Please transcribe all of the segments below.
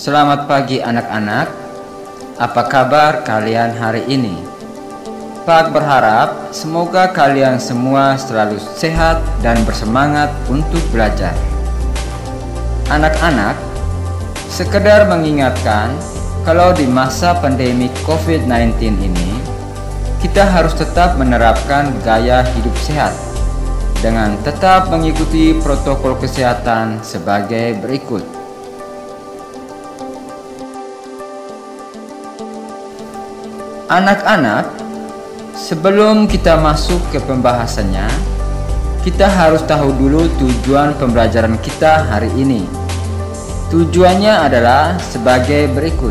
Selamat pagi anak-anak. Apa kabar kalian hari ini? Pak berharap semoga kalian semua selalu sehat dan bersemangat untuk belajar. Anak-anak, sekedar mengingatkan kalau di masa pandemi COVID-19 ini, kita harus tetap menerapkan gaya hidup sehat dengan tetap mengikuti protokol kesehatan sebagai berikut. Anak-anak, sebelum kita masuk ke pembahasannya, kita harus tahu dulu tujuan pembelajaran kita hari ini. Tujuannya adalah sebagai berikut.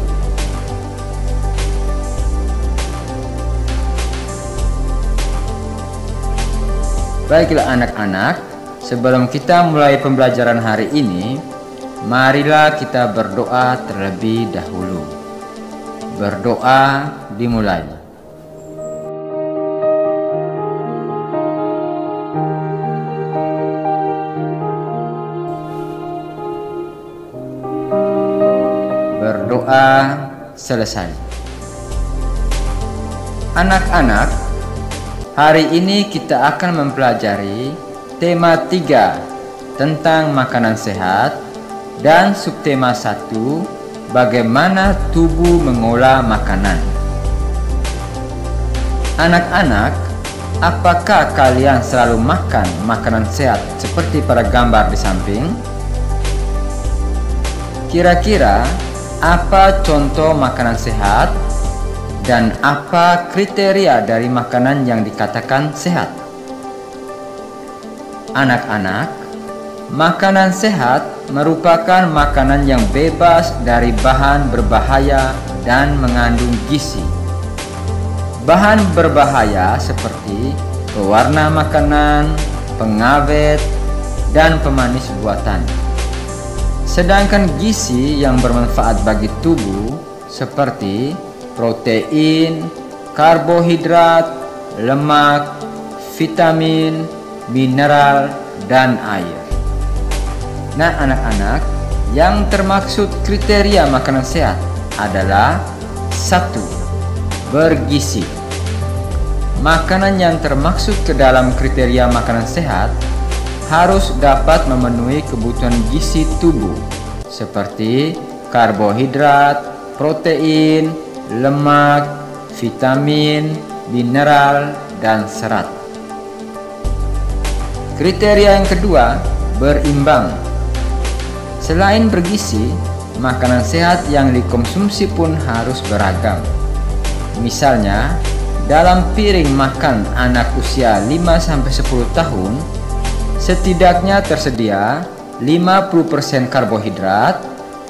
Baiklah anak-anak, sebelum kita mulai pembelajaran hari ini, marilah kita berdoa terlebih dahulu. Berdoa dimulai. Berdoa selesai. Anak-anak, hari ini kita akan mempelajari tema 3 tentang makanan sehat dan subtema 1 bagaimana tubuh mengolah makanan. Anak-anak, apakah kalian selalu makan makanan sehat seperti pada gambar di samping? Kira-kira apa contoh makanan sehat? Dan apa kriteria dari makanan yang dikatakan sehat? Anak-anak, makanan sehat merupakan makanan yang bebas dari bahan berbahaya dan mengandung gizi. Bahan berbahaya seperti pewarna makanan, pengawet, dan pemanis buatan. Sedangkan gizi yang bermanfaat bagi tubuh seperti protein, karbohidrat, lemak, vitamin, mineral, dan air. Nah anak-anak, yang termaksud kriteria makanan sehat adalah 1. Bergizi. Makanan yang termaksud ke dalam kriteria makanan sehat harus dapat memenuhi kebutuhan gizi tubuh seperti karbohidrat, protein, lemak, vitamin, mineral, dan serat. Kriteria yang kedua, berimbang. Selain bergizi, makanan sehat yang dikonsumsi pun harus beragam. Misalnya, dalam piring makan anak usia 5-10 tahun, setidaknya tersedia 50% karbohidrat,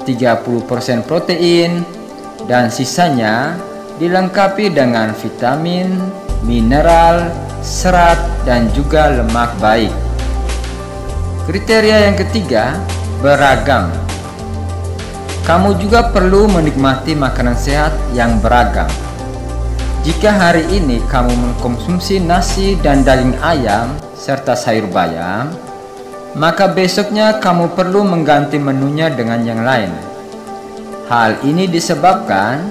30% protein, dan sisanya dilengkapi dengan vitamin, mineral, serat, dan juga lemak baik. Kriteria yang ketiga, beragam. Kamu juga perlu menikmati makanan sehat yang beragam. Jika hari ini kamu mengkonsumsi nasi dan daging ayam serta sayur bayam, maka besoknya kamu perlu mengganti menunya dengan yang lain. Hal ini disebabkan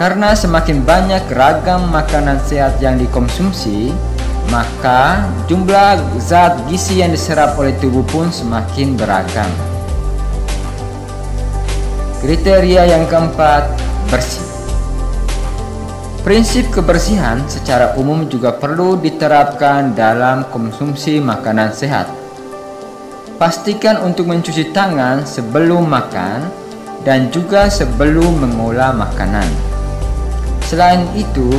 karena semakin banyak ragam makanan sehat yang dikonsumsi, maka jumlah zat gizi yang diserap oleh tubuh pun semakin beragam. Kriteria yang keempat, bersih. Prinsip kebersihan secara umum juga perlu diterapkan dalam konsumsi makanan sehat. Pastikan untuk mencuci tangan sebelum makan dan juga sebelum mengolah makanan. Selain itu,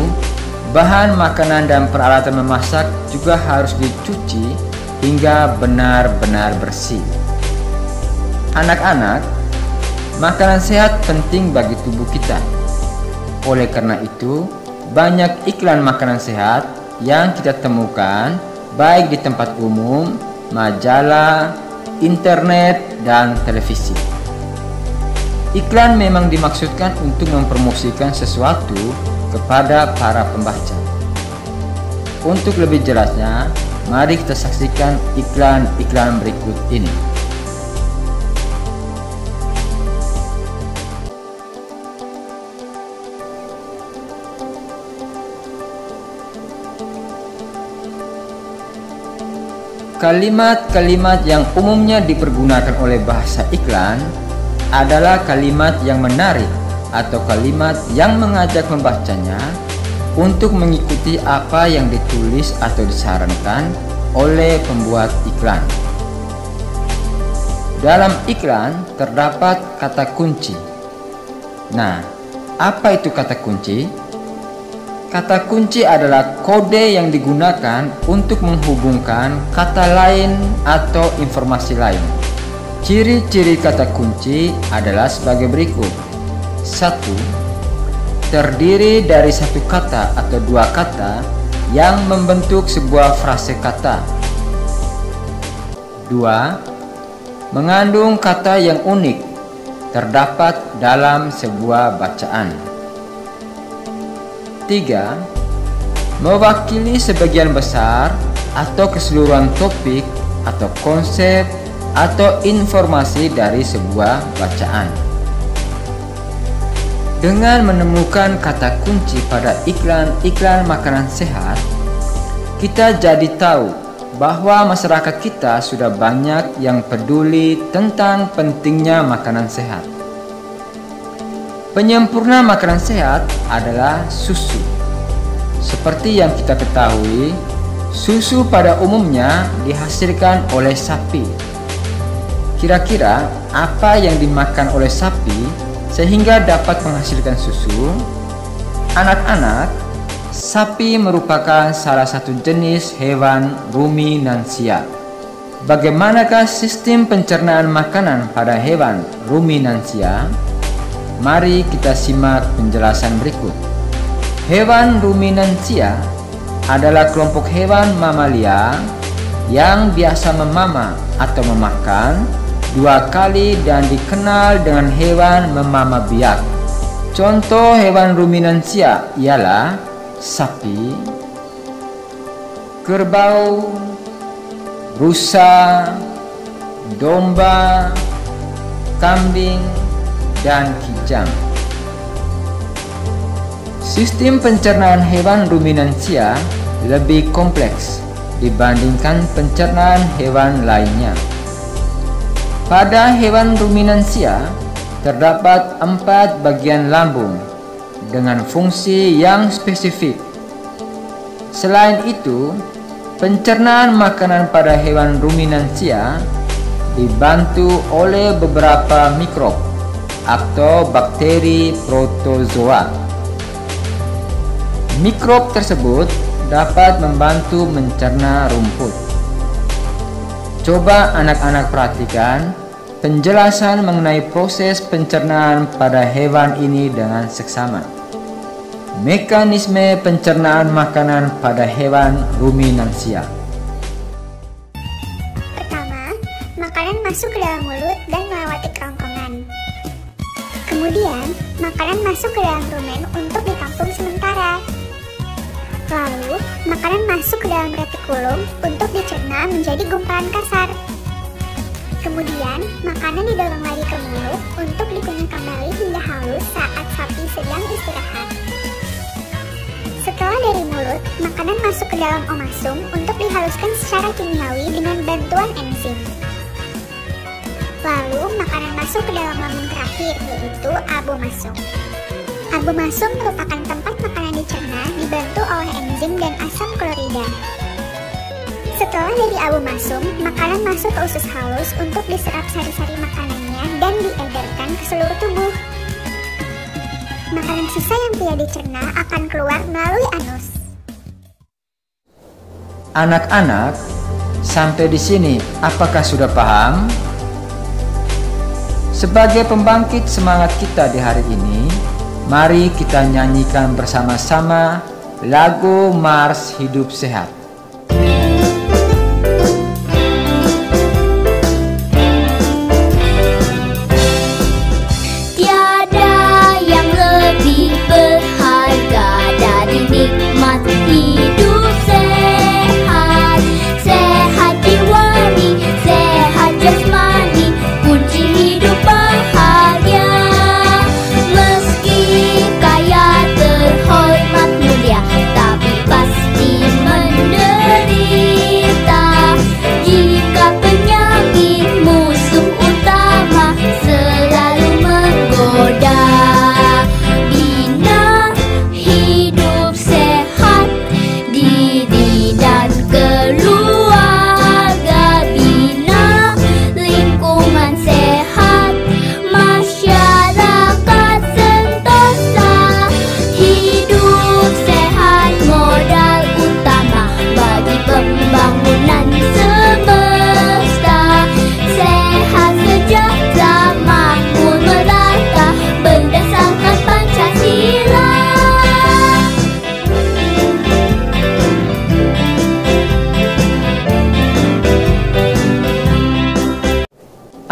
bahan makanan dan peralatan memasak juga harus dicuci hingga benar-benar bersih. Anak-anak, makanan sehat penting bagi tubuh kita. Oleh karena itu, banyak iklan makanan sehat yang kita temukan baik di tempat umum, majalah, internet, dan televisi. Iklan memang dimaksudkan untuk mempromosikan sesuatu kepada para pembaca. Untuk lebih jelasnya, mari kita saksikan iklan-iklan berikut ini. kalimat-kalimat yang umumnya dipergunakan oleh bahasa iklan adalah kalimat yang menarik atau kalimat yang mengajak membacanya untuk mengikuti apa yang ditulis atau disarankan oleh pembuat iklan. Dalam iklan terdapat kata kunci. Nah, apa itu kata kunci? Kata kunci adalah kode yang digunakan untuk menghubungkan kata lain atau informasi lain. Ciri-ciri kata kunci adalah sebagai berikut. 1. Terdiri dari satu kata atau dua kata yang membentuk sebuah frase kata. 2. Mengandung kata yang unik terdapat dalam sebuah bacaan. 3. Mewakili sebagian besar atau keseluruhan topik atau konsep atau informasi dari sebuah bacaan. Dengan menemukan kata kunci pada iklan-iklan makanan sehat, kita jadi tahu bahwa masyarakat kita sudah banyak yang peduli tentang pentingnya makanan sehat. Penyempurna makanan sehat adalah susu. Seperti yang kita ketahui, susu pada umumnya dihasilkan oleh sapi. Kira-kira apa yang dimakan oleh sapi sehingga dapat menghasilkan susu? Anak-anak, sapi merupakan salah satu jenis hewan ruminansia. Bagaimanakah sistem pencernaan makanan pada hewan ruminansia? Mari kita simak penjelasan berikut. Hewan ruminansia adalah kelompok hewan mamalia yang biasa memama atau memakan dua kali dan dikenal dengan hewan memama biak. Contoh hewan ruminansia ialah sapi, kerbau, rusa, domba, kambing, dan kijang. Sistem pencernaan hewan ruminansia lebih kompleks dibandingkan pencernaan hewan lainnya. Pada hewan ruminansia terdapat 4 bagian lambung dengan fungsi yang spesifik. Selain itu, pencernaan makanan pada hewan ruminansia dibantu oleh beberapa mikrob atau bakteri protozoa. Mikrob tersebut dapat membantu mencerna rumput. Coba anak-anak perhatikan penjelasan mengenai proses pencernaan pada hewan ini dengan seksama. Mekanisme pencernaan makanan pada hewan ruminansia. Pertama, makanan masuk ke dalam mulut dan melewati kerongkongan. Kemudian, makanan masuk ke dalam rumen untuk ditampung sementara. Lalu, makanan masuk ke dalam retikulum untuk dicerna menjadi gumpalan kasar. Kemudian, makanan didorong lagi ke mulut untuk dikunyah kembali hingga halus saat sapi sedang istirahat. Setelah dari mulut, makanan masuk ke dalam omasum untuk dihaluskan secara kimiawi dengan bantuan enzim. Lalu, makanan masuk ke dalam lambung terakhir, yaitu abomasum. Abomasum merupakan tempat makanan dicerna dibantu oleh enzim dan asam klorida. Setelah dari abomasum, makanan masuk ke usus halus untuk diserap sari-sari makanannya dan diedarkan ke seluruh tubuh. Makanan sisa yang tidak dicerna akan keluar melalui anus. Anak-anak, sampai di sini apakah sudah paham? Sebagai pembangkit semangat kita di hari ini, mari kita nyanyikan bersama-sama lagu Mars Hidup Sehat. Tiada yang lebih berharga dari nikmat hidup sehat. Sehat jiwani, sehat jasmani, kunci hidup bahagia. Meski kaya terhormat mulia, tapi pasti menderita.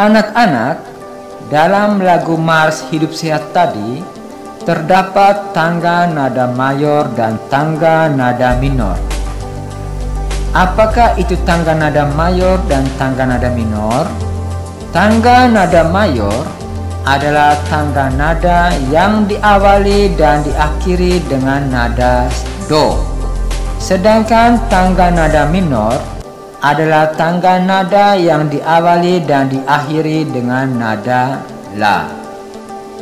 Anak-anak, dalam lagu Mars Hidup Sehat tadi terdapat tangga nada mayor dan tangga nada minor. Apakah itu tangga nada mayor dan tangga nada minor? Tangga nada mayor adalah tangga nada yang diawali dan diakhiri dengan nada do. Sedangkan tangga nada minor adalah tangga nada yang diawali dan diakhiri dengan nada la.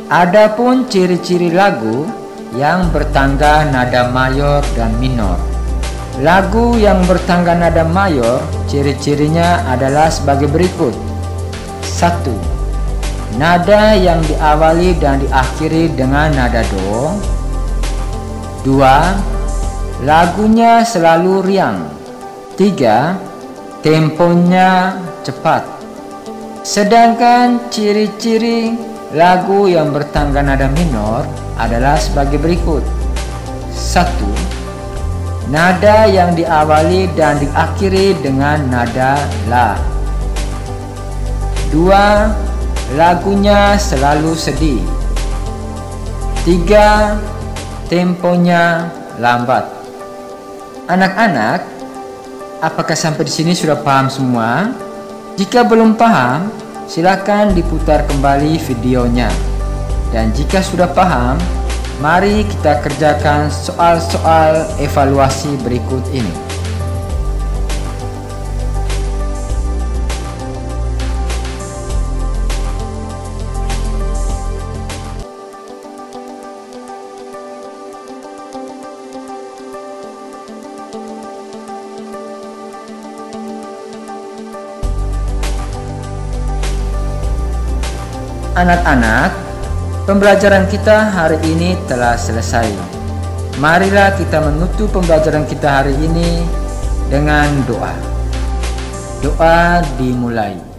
Adapun ciri-ciri lagu yang bertangga nada mayor dan minor. Lagu yang bertangga nada mayor, ciri-cirinya adalah sebagai berikut. 1. Nada yang diawali dan diakhiri dengan nada do. 2. Lagunya selalu riang. 3. Temponya cepat. Sedangkan ciri-ciri lagu yang bertangga nada minor adalah sebagai berikut. 1. Nada yang diawali dan diakhiri dengan nada la. 2. Lagunya selalu sedih. 3. Temponya lambat. Anak-anak, apakah sampai di sini sudah paham semua? Jika belum paham, silakan diputar kembali videonya. Dan jika sudah paham, mari kita kerjakan soal-soal evaluasi berikut ini. Anak-anak, pembelajaran kita hari ini telah selesai. Marilah kita menutup pembelajaran kita hari ini dengan doa. Doa dimulai.